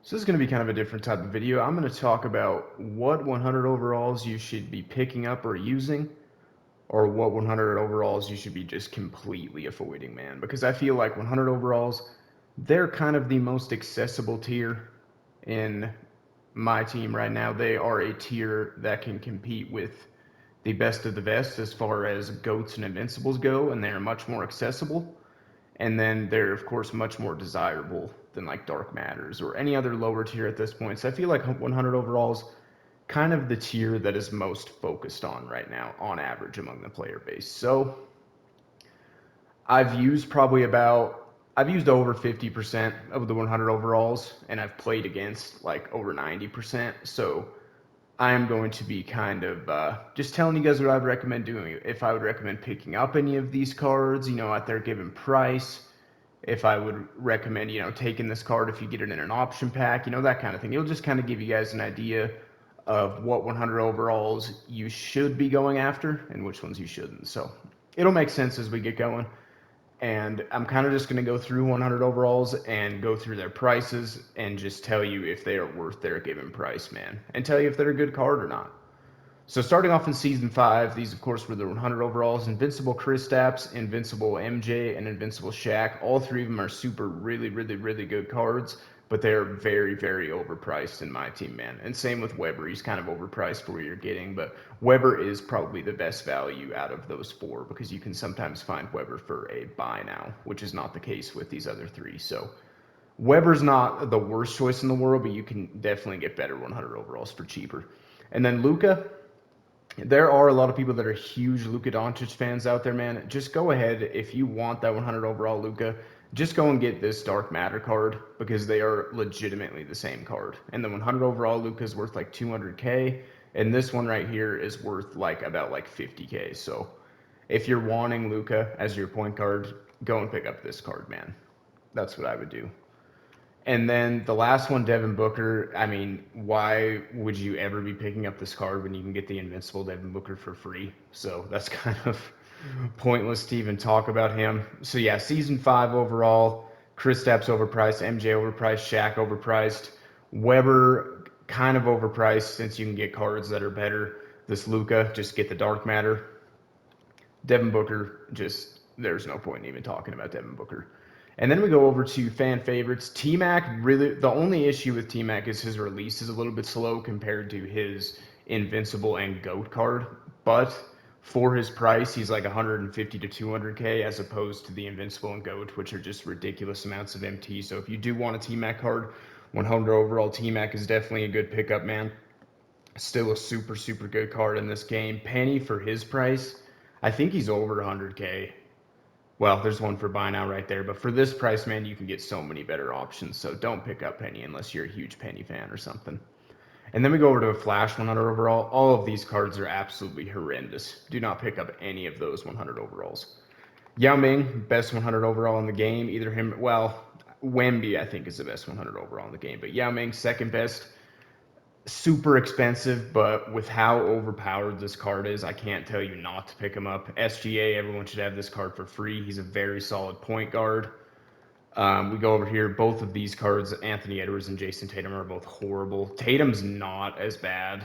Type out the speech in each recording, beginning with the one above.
So this is going to be kind of a different type of video. I'm going to talk about what 100 overalls you should be picking up or using, or what 100 overalls you should be just completely avoiding, man. Because I feel like 100 overalls, they're kind of the most accessible tier in my team right now. They are a tier that can compete with the best of the best as far as goats and invincibles go, and they're much more accessible. And then they're of course much more desirable than like dark matters or any other lower tier at this point. So I feel like 100 overalls kind of the tier that is most focused on right now on average among the player base. So I've used probably about I've used over 50% of the 100 overalls, and I've played against like over 90%. So I am going to be kind of just telling you guys what I'd recommend doing. If I would recommend picking up any of these cards, at their given price. If I would recommend, taking this card if you get it in an option pack, that kind of thing. It'll just kind of give you guys an idea of what 100 overalls you should be going after and which ones you shouldn't. So it'll make sense as we get going. And I'm kind of just going to go through 100 overalls and go through their prices and just tell you if they are worth their given price, man. And tell you if they're a good card or not. So starting off in Season 5, these of course were the 100 overalls. Invincible Kristaps, Invincible MJ, and Invincible Shaq. All three of them are super really, really, really good cards, but they're very, very overpriced in my team, man. And same with Weber. He's kind of overpriced for what you're getting, but Weber is probably the best value out of those four because you can sometimes find Weber for a buy now, which is not the case with these other three. So Weber's not the worst choice in the world, but you can definitely get better 100 overalls for cheaper. And then Luka, there are a lot of people that are huge Luka Doncic fans out there, man. Just go ahead if you want that 100 overall Luka. Just go and get this Dark Matter card because they are legitimately the same card. And the 100 overall Luka is worth like 200K, and this one right here is worth like about like 50K. So if you're wanting Luka as your point guard, go and pick up this card, man. That's what I would do. And then the last one, Devin Booker. I mean, why would you ever be picking up this card when you can get the invincible Devin Booker for free? So that's kind of pointless to even talk about him. So yeah, Season 5 overall, Kristaps overpriced, MJ overpriced, Shaq overpriced, Weber kind of overpriced since you can get cards that are better. This Luka, just get the dark matter. Devin Booker, just there's no point in even talking about Devin Booker. And then we go over to fan favorites. T-Mac, really, the only issue with T-Mac is his release is a little bit slow compared to his Invincible and GOAT card. But for his price, he's like 150 to 200K as opposed to the Invincible and GOAT, which are just ridiculous amounts of MT. So if you do want a T-Mac card, 100 overall T-Mac is definitely a good pickup, man. Still a super, super good card in this game. Penny for his price, I think he's over 100K. Well, there's one for buy now right there, but for this price, man, you can get so many better options. So don't pick up Penny unless you're a huge Penny fan or something. And then we go over to a Flash 100 overall. All of these cards are absolutely horrendous. Do not pick up any of those 100 overalls. Yao Ming, best 100 overall in the game. Either him, well, Wemby, I think, is the best 100 overall in the game, but Yao Ming, second best. Super expensive, but with how overpowered this card is, I can't tell you not to pick him up. SGA, everyone should have this card for free. He's a very solid point guard. We go over here. Both of these cards, Anthony Edwards and Jason Tatum, are both horrible. Tatum's not as bad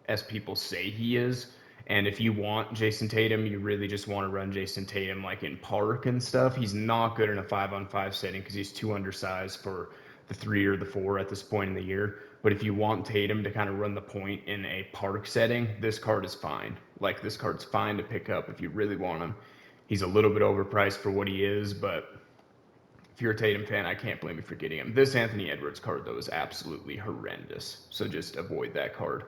as people say he is. And if you want Jason Tatum, you really just want to run Jason Tatum like in park and stuff. He's not good in a 5-on-5 setting because he's too undersized for the 3 or the 4 at this point in the year. But if you want Tatum to kind of run the point in a park setting, this card is fine. Like, this card's fine to pick up if you really want him. He's a little bit overpriced for what he is, but if you're a Tatum fan, I can't blame you for getting him. This Anthony Edwards card, though, is absolutely horrendous. So just avoid that card.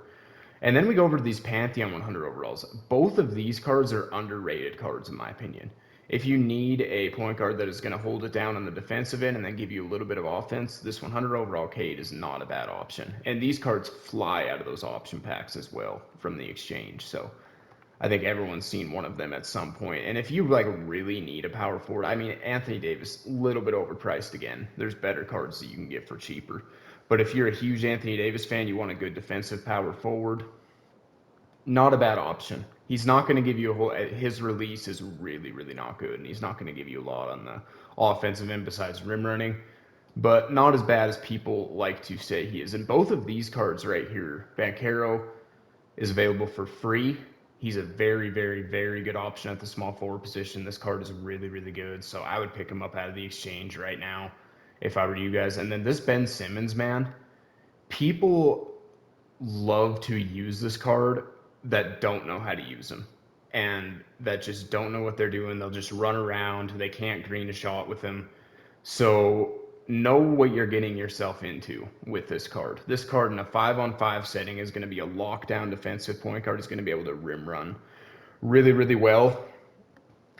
And then we go over to these Pantheon 100 overalls. Both of these cards are underrated cards, in my opinion. If you need a point guard that is going to hold it down on the defensive end and then give you a little bit of offense, this 100 overall Cade is not a bad option. And these cards fly out of those option packs as well from the exchange. So I think everyone's seen one of them at some point. And if you like really need a power forward, I mean, Anthony Davis, a little bit overpriced again. There's better cards that you can get for cheaper. But if you're a huge Anthony Davis fan, you want a good defensive power forward, not a bad option. He's not going to give you a whole. His release is really, really not good, and he's not going to give you a lot on the offensive end besides rim running. but not as bad as people like to say he is. And both of these cards right here, Bancaro is available for free. He's a very, very, very good option at the small forward position. This card is really, really good. So I would pick him up out of the exchange right now if I were you guys. And then this Ben Simmons, man, people love to use this card that don't know how to use him and that just don't know what they're doing. They'll just run around. They can't green a shot with him. So know what you're getting yourself into with this card. This card in a 5-on-5 setting is going to be a lockdown defensive point guard. Is going to be able to rim run really, really well.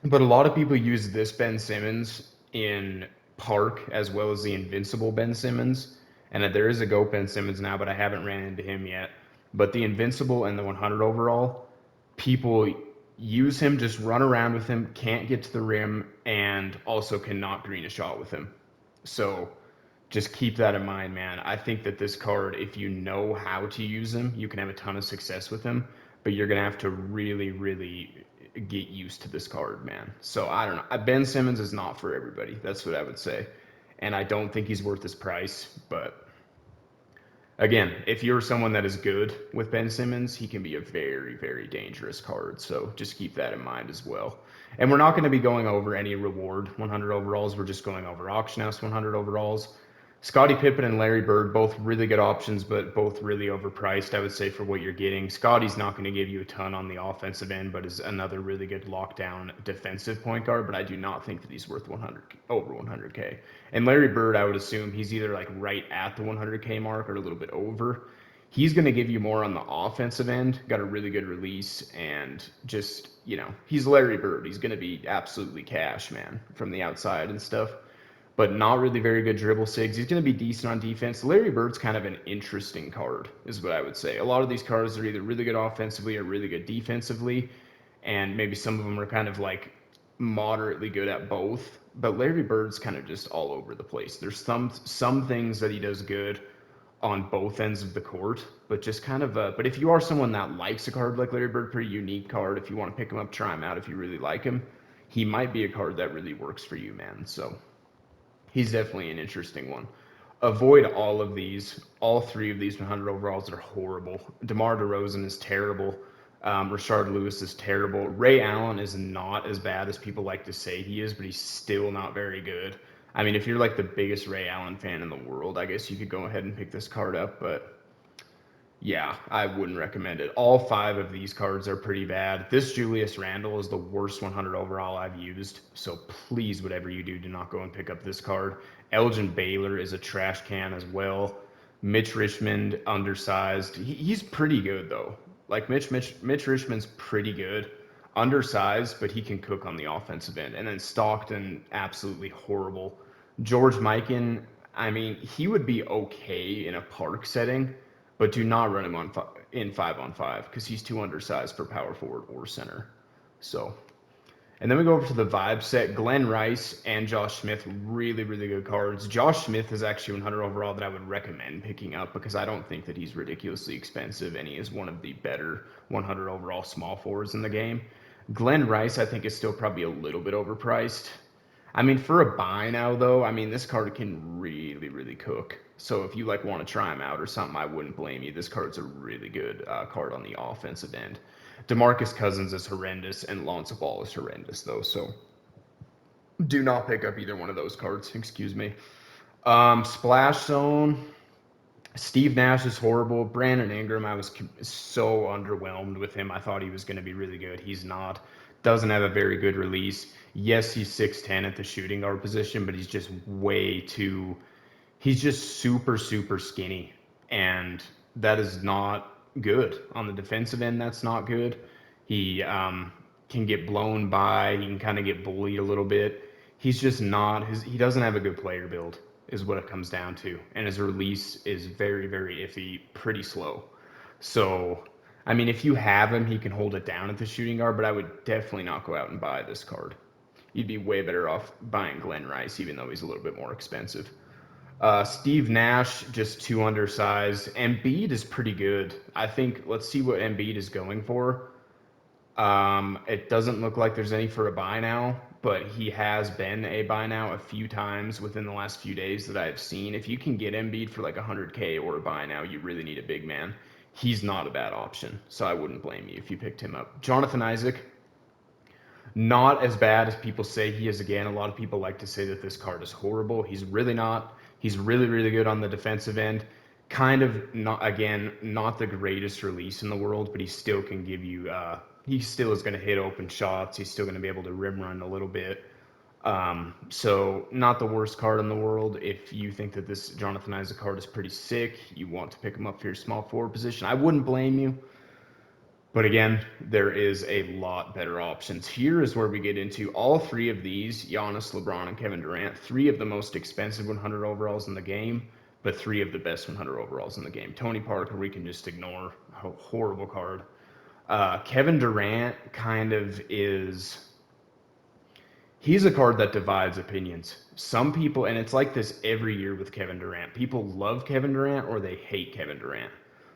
But a lot of people use this Ben Simmons in Park as well as the Invincible Ben Simmons. And there is a GOAT Ben Simmons now, but I haven't ran into him yet. But the Invincible and the 100 overall, people use him, just run around with him, can't get to the rim, and also cannot green a shot with him. So just keep that in mind, man. I think that this card, if you know how to use him, you can have a ton of success with him, but you're going to have to really, really get used to this card, man. So I don't know. Ben Simmons is not for everybody. That's what I would say. And I don't think he's worth his price, but again, if you're someone that is good with Ben Simmons, he can be a very, very dangerous card. So just keep that in mind as well. And we're not going to be going over any reward 100 overalls. We're just going over auction house 100 overalls. Scottie Pippen and Larry Bird, both really good options, but both really overpriced, I would say, for what you're getting. Scottie's not going to give you a ton on the offensive end, but is another really good lockdown defensive point guard, but I do not think that he's worth 100 over 100K. And Larry Bird, I would assume he's either like right at the 100K mark or a little bit over. He's going to give you more on the offensive end, got a really good release, and just, he's Larry Bird. He's going to be absolutely cash, man, from the outside and stuff, but not really very good dribble sigs. He's going to be decent on defense. Larry Bird's kind of an interesting card, is what I would say. A lot of these cards are either really good offensively or really good defensively, and maybe some of them are kind of like moderately good at both. But Larry Bird's kind of just all over the place. There's some things that he does good on both ends of the court, but just kind of but if you are someone that likes a card like Larry Bird, pretty unique card, if you want to pick him up, try him out if you really like him, he might be a card that really works for you, man. So he's definitely an interesting one. Avoid all of these. All three of these 100 overalls are horrible. DeMar DeRozan is terrible. Rashard Lewis is terrible. Ray Allen is not as bad as people like to say he is, but he's still not very good. I mean, if you're like the biggest Ray Allen fan in the world, I guess you could go ahead and pick this card up, but yeah, I wouldn't recommend it. All five of these cards are pretty bad. This Julius Randle is the worst 100 overall I've used, so please, whatever you do not go and pick up this card. Elgin Baylor is a trash can as well. Mitch Richmond, undersized. He's pretty good, though. Like, Mitch Richmond's pretty good. Undersized, but he can cook on the offensive end. And then Stockton, absolutely horrible. George Mikan, I mean, he would be okay in a park setting, but do not run him in 5-on-5 because he's too undersized for power forward or center. So, and then we go over to the vibe set. Glenn Rice and Josh Smith, really, really good cards. Josh Smith is actually 100 overall that I would recommend picking up because I don't think that he's ridiculously expensive, and he is one of the better 100 overall small forwards in the game. Glenn Rice, I think, is still probably a little bit overpriced. I mean, for a buy now, though, I mean, this card can really, really cook. So if you like want to try him out or something, I wouldn't blame you. This card's a really good card on the offensive end. DeMarcus Cousins is horrendous, and Lonzo Ball is horrendous, though. So do not pick up either one of those cards. Excuse me. Splash Zone. Steve Nash is horrible. Brandon Ingram, I was so underwhelmed with him. I thought he was going to be really good. He's not. Doesn't have a very good release. Yes, he's 6'10 at the shooting guard position, but he's just way too. He's just super, super skinny. And that is not good. On the defensive end, that's not good. He can get blown by. He can kind of get bullied a little bit. He's just not. He doesn't have a good player build, is what it comes down to. And his release is very, very iffy, pretty slow. So, I mean, if you have him, he can hold it down at the shooting guard, but I would definitely not go out and buy this card. You'd be way better off buying Glenn Rice, even though he's a little bit more expensive. Steve Nash, just too undersized. Embiid is pretty good. I think, let's see what Embiid is going for. It doesn't look like there's any for a buy now. but he has been a buy now a few times within the last few days that I've seen. If you can get Embiid for like 100K or a buy now, you really need a big man. He's not a bad option, so I wouldn't blame you if you picked him up. Jonathan Isaac, not as bad as people say he is. Again, a lot of people like to say that this card is horrible. He's really not. He's really, really good on the defensive end. Kind of not, again, not the greatest release in the world, but he still can give you, he still is going to hit open shots. He's still going to be able to rim run a little bit. So not the worst card in the world. If you think that this Jonathan Isaac card is pretty sick, you want to pick him up for your small forward position, I wouldn't blame you. But again, there is a lot better options. Here is where we get into all three of these, Giannis, LeBron, and Kevin Durant, three of the most expensive 100 overalls in the game, but three of the best 100 overalls in the game. Tony Parker, we can just ignore. A horrible card. Kevin Durant kind of is... He's a card that divides opinions. Some people, and it's like this every year with Kevin Durant, people love Kevin Durant or they hate Kevin Durant.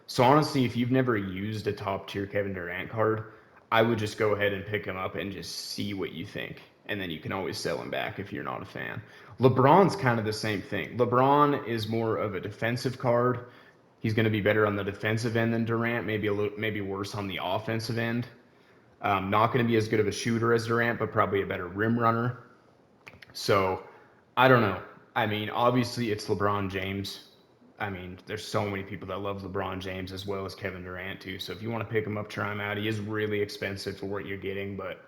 So honestly, if you've never used a top tier Kevin Durant card, I would just go ahead and pick him up and just see what you think. And then you can always sell him back if you're not a fan. LeBron's kind of the same thing. LeBron is more of a defensive card. He's going to be better on the defensive end than Durant, maybe worse on the offensive end. Not going to be as good of a shooter as Durant, but probably a better rim runner. So I don't know. I mean, obviously it's LeBron James. I mean, there's so many people that love LeBron James as well as Kevin Durant too. So if you want to pick him up, try him out. He is really expensive for what you're getting, but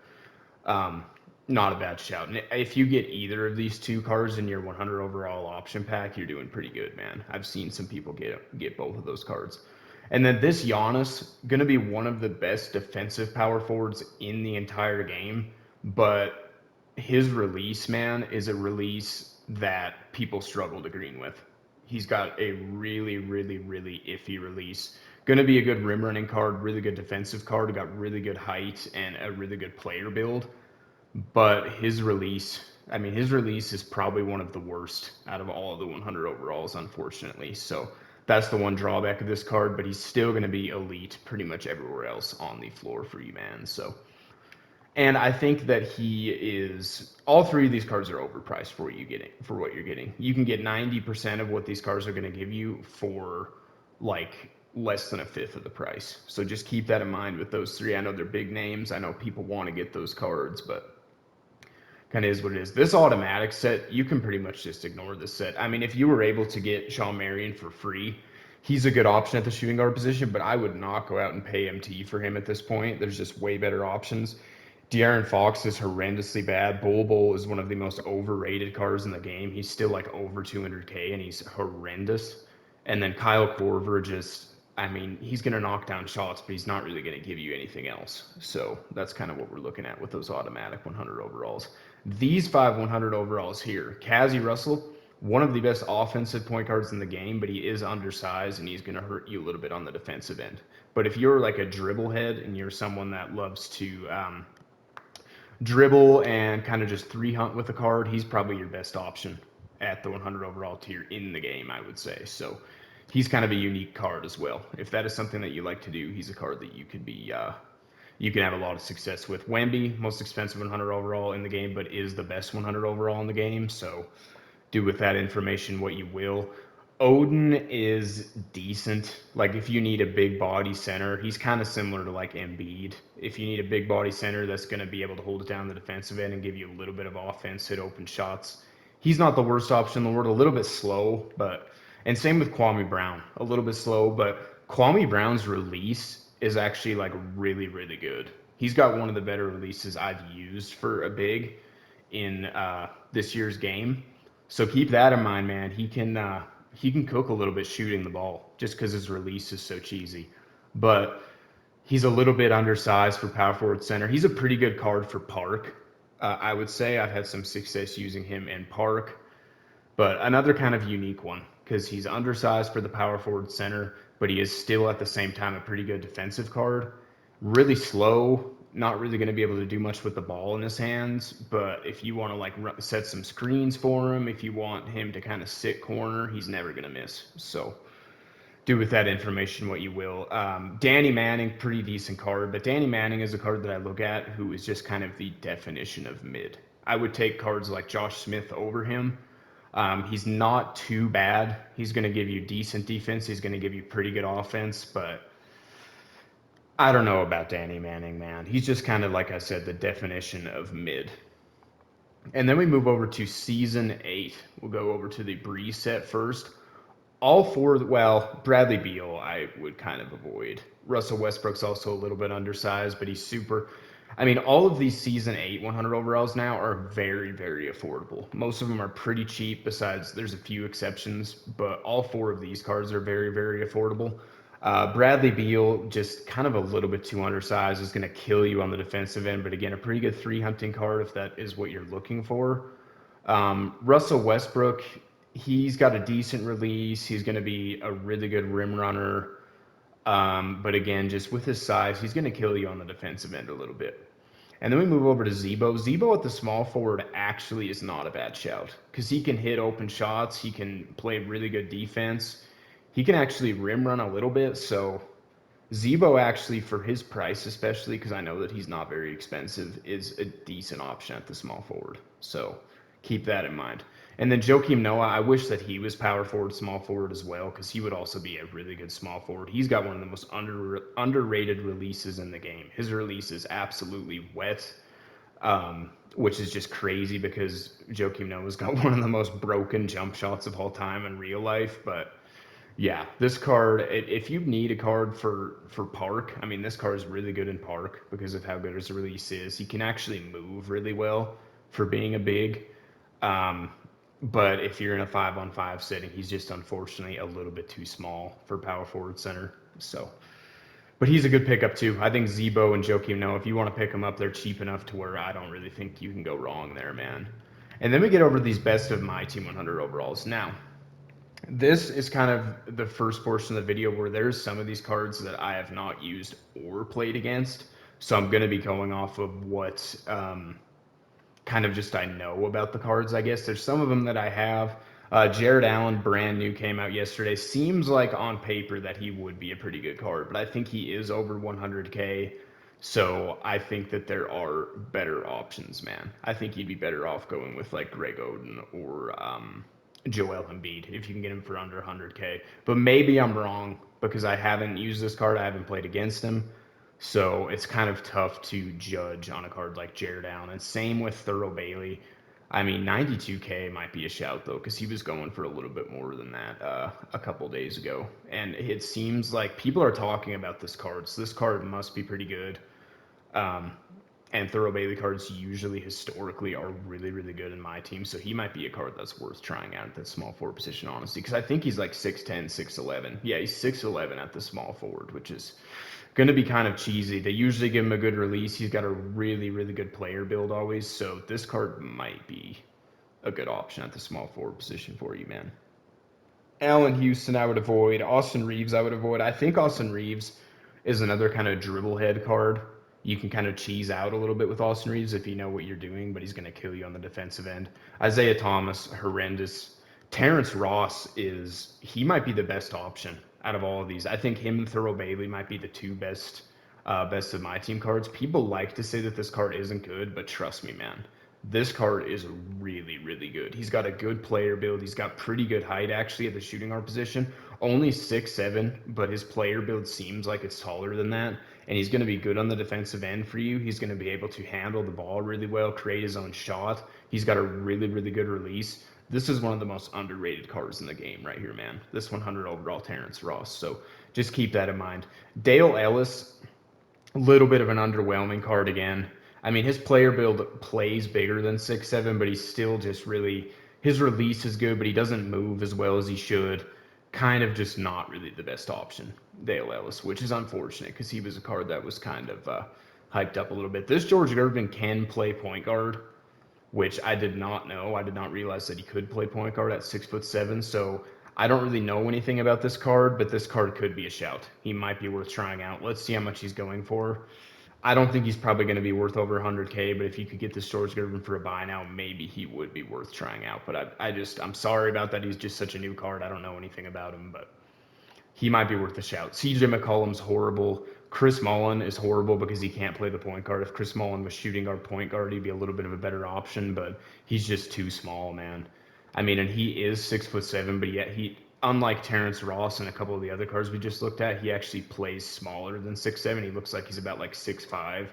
um, not a bad shout. And if you get either of these two cards in your 100 overall option pack, you're doing pretty good, man. I've seen some people get both of those cards. And then this Giannis, going to be one of the best defensive power forwards in the entire game, but his release, man, is a release that people struggle to green with. He's got a really, really, really iffy release. Going to be a good rim running card, really good defensive card, got really good height and a really good player build. But his release, I mean, his release is probably one of the worst out of all of the 100 overalls, unfortunately. So that's the one drawback of this card, but he's still going to be elite pretty much everywhere else on the floor for you, man. So, and I think that he is, all three of these cards are overpriced for what you're getting. You can get 90% of what these cards are going to give you for like less than a fifth of the price. So just keep that in mind with those three. I know they're big names. I know people want to get those cards, but kind of is what it is. This automatic set, you can pretty much just ignore this set. I mean, if you were able to get Shawn Marion for free, he's a good option at the shooting guard position, but I would not go out and pay MT for him at this point. There's just way better options. De'Aaron Fox is horrendously bad. Bol is one of the most overrated cards in the game. He's still like over 200K and he's horrendous. And then Kyle Korver just, I mean, he's going to knock down shots, but he's not really going to give you anything else. So that's kind of what we're looking at with those automatic 100 overalls. These 100 overalls here, Cazzie Russell, one of the best offensive point guards in the game, but he is undersized and he's going to hurt you a little bit on the defensive end. But if you're like a dribble head and you're someone that loves to dribble and kind of just three hunt with a card, he's probably your best option at the 100 overall tier in the game, I would say. So he's kind of a unique card as well. If that is something that you like to do, he's a card that you could be you can have a lot of success with. Wemby, most expensive 100 overall in the game, but is the best 100 overall in the game. So do with that information what you will. Odin is decent. Like if you need a big body center, he's kind of similar to like Embiid. If you need a big body center that's going to be able to hold it down the defensive end and give you a little bit of offense, hit open shots, he's not the worst option in the world. A little bit slow, but and same with Kwame Brown. A little bit slow, but Kwame Brown's release is actually like really, really good. He's got one of the better releases I've used for a big in this year's game. So keep that in mind, man. He can cook a little bit shooting the ball just because his release is so cheesy. But he's a little bit undersized for power forward center. He's a pretty good card for Park. I would say I've had some success using him in Park. But another kind of unique one because he's undersized for the power forward center, but he is still at the same time a pretty good defensive card. Really slow, not really going to be able to do much with the ball in his hands, but if you want to like set some screens for him, if you want him to kind of sit corner, he's never going to miss. So do with that information what you will. Danny Manning, pretty decent card, but Danny Manning is a card that I look at who is just kind of the definition of mid. I would take cards like Josh Smith over him. He's not too bad. He's going to give you decent defense. He's going to give you pretty good offense, but I don't know about Danny Manning, man. He's just kind of, like I said, the definition of mid. And then we move over to Season 8. We'll go over to the Breeze set first. All four, well, Bradley Beal, I would kind of avoid. Russell Westbrook's also a little bit undersized, but he's super. I mean, all of these Season 8 100 overalls now are very, very affordable. Most of them are pretty cheap, besides there's a few exceptions, but all four of these cards are very, very affordable. Bradley Beal, just kind of a little bit too undersized, is going to kill you on the defensive end, but again, a pretty good three hunting card if that is what you're looking for. Russell Westbrook, he's got a decent release. He's going to be a really good rim runner. But again, just with his size, he's going to kill you on the defensive end a little bit. And then we move over to Zebo. Zebo at the small forward actually is not a bad shout because he can hit open shots. He can play really good defense. He can actually rim run a little bit. So Zebo actually, for his price, especially because I know that he's not very expensive, is a decent option at the small forward. So keep that in mind. And then Joakim Noah, I wish that he was power forward, small forward as well, because he would also be a really good small forward. He's got one of the most underrated releases in the game. His release is absolutely wet, which is just crazy because Joakim Noah's got one of the most broken jump shots of all time in real life. But yeah, this card, if you need a card for Park, I mean, this card is really good in Park because of how good his release is. He can actually move really well for being a big. Um, but if you're in a 5-on-5 setting, he's just unfortunately a little bit too small for power forward center. So, but he's a good pickup too. I think Zebo and Joakim Noah, if you want to pick them up, they're cheap enough to where I don't really think you can go wrong there, man. And then we get over to these best of my team 100 overalls. Now, this is kind of the first portion of the video where there's some of these cards that I have not used or played against. So I'm going to be going off of what kind of just I know about the cards, I guess. There's some of them that I have. Jared Allen, brand new, came out yesterday. Seems like on paper that he would be a pretty good card, but I think he is over 100K. So I think that there are better options, man. I think he'd be better off going with like Greg Oden or Joel Embiid if you can get him for under 100K. But maybe I'm wrong because I haven't used this card. I haven't played against him. So it's kind of tough to judge on a card like Jared Allen. And same with Thurl Bailey. I mean, 92K might be a shout, though, because he was going for a little bit more than that a couple days ago. And it seems like people are talking about this card. So this card must be pretty good. And Thurl Bailey cards usually historically are really, really good in my team. So he might be a card that's worth trying out at that small forward position, honestly. Because I think he's like 6'10", 6'11". Yeah, he's 6'11" at the small forward, which is going to be kind of cheesy. They usually give him a good release. He's got a really, really good player build always. So this card might be a good option at the small forward position for you, man. Allen Houston, I would avoid. Austin Reeves, I would avoid. I think Austin Reeves is another kind of dribble head card. You can kind of cheese out a little bit with Austin Reeves if you know what you're doing, but he's going to kill you on the defensive end. Isaiah Thomas, horrendous. Terrence Ross he might be the best option out of all of these. I think him and Thurl Bailey might be the two best of my team cards. People like to say that this card isn't good, but trust me, man. This card is really, really good. He's got a good player build. He's got pretty good height, actually, at the shooting guard position. Only 6'7", but his player build seems like it's taller than that. And he's going to be good on the defensive end for you. He's going to be able to handle the ball really well, create his own shot. He's got a really, really good release. This is one of the most underrated cards in the game right here, man. This 100 overall Terrence Ross. So just keep that in mind. Dale Ellis, a little bit of an underwhelming card again. I mean, his player build plays bigger than 6'7", but he's still just really, his release is good, but he doesn't move as well as he should. Kind of just not really the best option, Dale Ellis, which is unfortunate because he was a card that was kind of hyped up a little bit. This George Gervin can play point guard, which I did not know. I did not realize that he could play point guard at 6'7". So I don't really know anything about this card, but this card could be a shout. He might be worth trying out. Let's see how much he's going for. I don't think he's probably going to be worth over 100K, but if you could get this George Gervin for a buy now, maybe he would be worth trying out. But I'm sorry about that. He's just such a new card. I don't know anything about him, but he might be worth a shout. CJ McCollum's horrible. Chris Mullen is horrible because he can't play the point guard. If Chris Mullen was shooting guard, point guard, he'd be a little bit of a better option, but he's just too small, man. I mean, and he is 6'7", but yet unlike Terrence Ross and a couple of the other cards we just looked at, he actually plays smaller than 6'7". He looks like he's about like 6'5".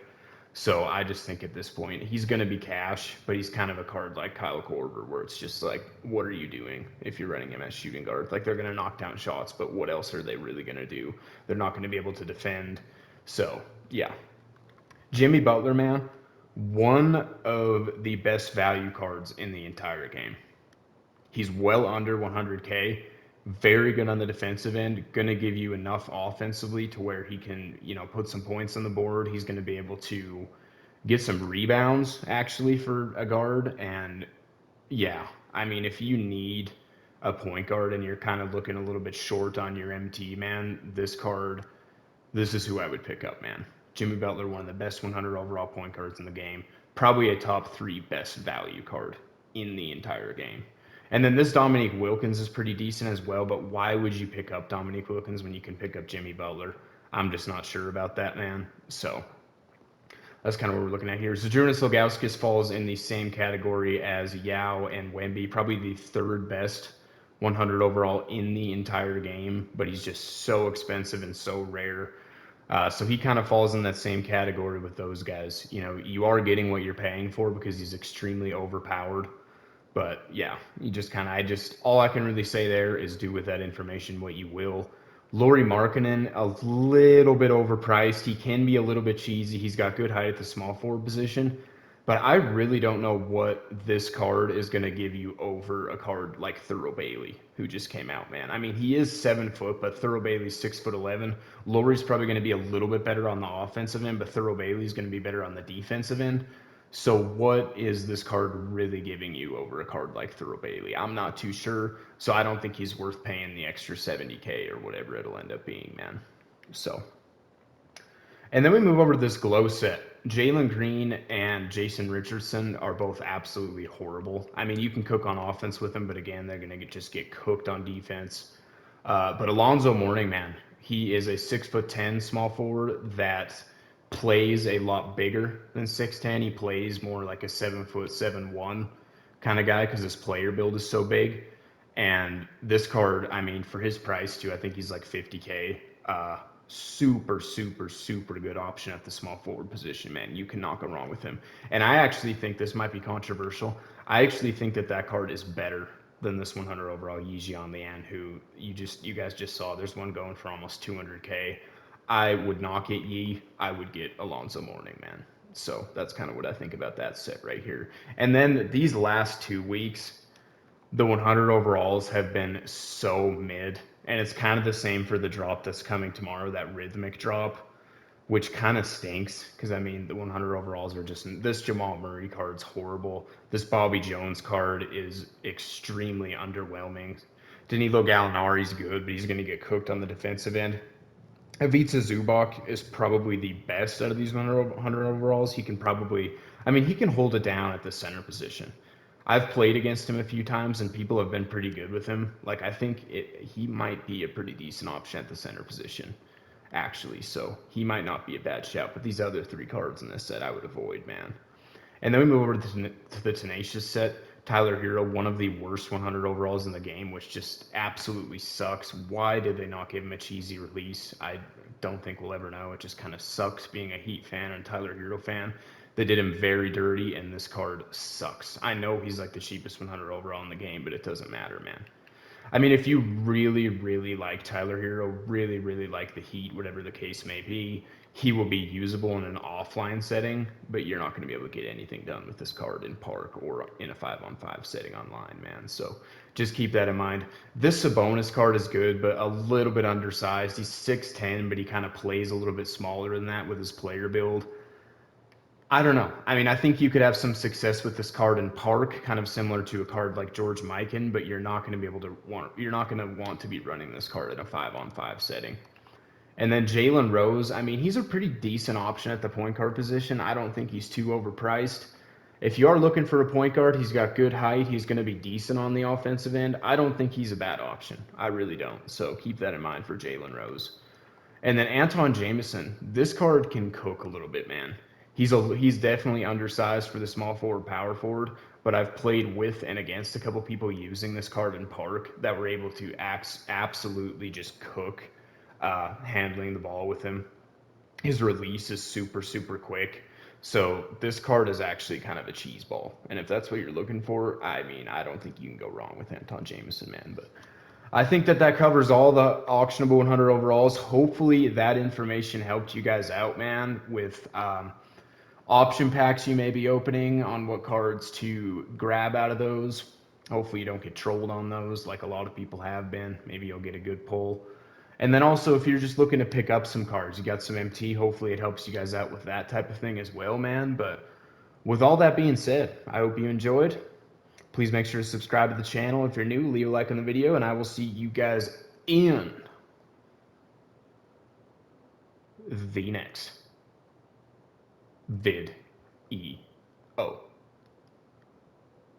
So I just think at this point he's going to be cash, but he's kind of a card like Kyle Korver, where it's just like, what are you doing if you're running him as shooting guard? Like, they're going to knock down shots, but what else are they really going to do? They're not going to be able to defend. So yeah, Jimmy Butler, man, one of the best value cards in the entire game. He's well under 100K, very good on the defensive end, going to give you enough offensively to where he can, put some points on the board. He's going to be able to get some rebounds actually for a guard. And yeah, I mean, if you need a point guard and you're kind of looking a little bit short on your MT, man, this is who I would pick up, man. Jimmy Butler, one of the best 100 overall point guards in the game, probably a top 3 best value card in the entire game. And then this Dominique Wilkins is pretty decent as well, but why would you pick up Dominique Wilkins when you can pick up Jimmy Butler? I'm just not sure about that, man. So that's kind of what we're looking at here. Zydrunas Ilgauskas falls in the same category as Yao and Wemby, probably the third best 100 overall in the entire game, but he's just so expensive and so rare. So he kind of falls in that same category with those guys. You are getting what you're paying for because he's extremely overpowered. But yeah, all I can really say there is do with that information what you will. Lauri Markkanen, a little bit overpriced. He can be a little bit cheesy. He's got good height at the small forward position. But I really don't know what this card is going to give you over a card like Thurl Bailey, who just came out, man. I mean, he is 7 foot, but Thurl Bailey's 6'11". Lauri's probably going to be a little bit better on the offensive end, but Thurl Bailey's going to be better on the defensive end. So what is this card really giving you over a card like Thurl Bailey? I'm not too sure, so I don't think he's worth paying the extra 70K or whatever it'll end up being, man. So, and then we move over to this glow set. Jalen Green and Jason Richardson are both absolutely horrible. I mean, you can cook on offense with them, but again, they're going to just get cooked on defense. But Alonzo Mourning, man, he is a 6'10" small forward that plays a lot bigger than 6'10". He plays more like a 7'7" kind of guy because his player build is so big. And this card, I mean, for his price too, I think he's like 50K. Super, super, super good option at the small forward position, man. You cannot go wrong with him. And I actually think this might be controversial. I actually think that card is better than this 100 overall Yijian Lian, who you guys just saw. There's one going for almost 200K. I would not get Yi. I would get Alonzo Mourning, man. So that's kind of what I think about that set right here. And then these last 2 weeks, the 100 overalls have been so mid. And it's kind of the same for the drop that's coming tomorrow, that rhythmic drop, which kind of stinks because, I mean, the 100 overalls are just – this Jamal Murray card's horrible. This Bobby Jones card is extremely underwhelming. Danilo Gallinari's good, but he's going to get cooked on the defensive end. Ivica Zubac is probably the best out of these 100 overalls. He can hold it down at the center position. I've played against him a few times, and people have been pretty good with him. Like, I think he might be a pretty decent option at the center position, actually. So he might not be a bad shout. But these other 3 cards in this set I would avoid, man. And then we move over to the Tenacious set. Tyler Hero, one of the worst 100 overalls in the game, which just absolutely sucks. Why did they not give him a cheesy release? I don't think we'll ever know. It just kind of sucks being a Heat fan and Tyler Hero fan. They did him very dirty, and this card sucks. I know he's like the cheapest 100 overall in the game, but it doesn't matter, man. I mean, if you really, really like Tyler Hero, really, really like the Heat, whatever the case may be, he will be usable in an offline setting, but you're not going to be able to get anything done with this card in park or in a 5-on-5 setting online, man. So just keep that in mind. This Sabonis card is good, but a little bit undersized. He's 6'10", but he kind of plays a little bit smaller than that with his player build. I don't know. I mean, I think you could have some success with this card in park, kind of similar to a card like George Mikan, but you're not going to want to be running this card in a 5-on-5 setting. And then Jalen Rose, I mean, he's a pretty decent option at the point guard position. I don't think he's too overpriced. if you are looking for a point guard, he's got good height. He's going to be decent on the offensive end. I don't think he's a bad option. I really don't. So keep that in mind for Jalen Rose. And then Anton Jameson, this card can cook a little bit, man. He's definitely undersized for the small forward, power forward, but I've played with and against a couple people using this card in Park that were able to absolutely just cook handling the ball with him. His release is super quick. So this card is actually kind of a cheese ball. And if that's what you're looking for, I mean, I don't think you can go wrong with Anton Jameson, man. But I think that covers all the auctionable 100 overalls. Hopefully that information helped you guys out, man, with option packs you may be opening on what cards to grab out of those. Hopefully you don't get trolled on those like a lot of people have been. Maybe you'll get a good pull. And then also, if you're just looking to pick up some cards, you got some MT, hopefully it helps you guys out with that type of thing as well, man. But with all that being said, I hope you enjoyed. Please make sure to subscribe to the channel. If you're new, leave a like on the video, and I will see you guys in the next video.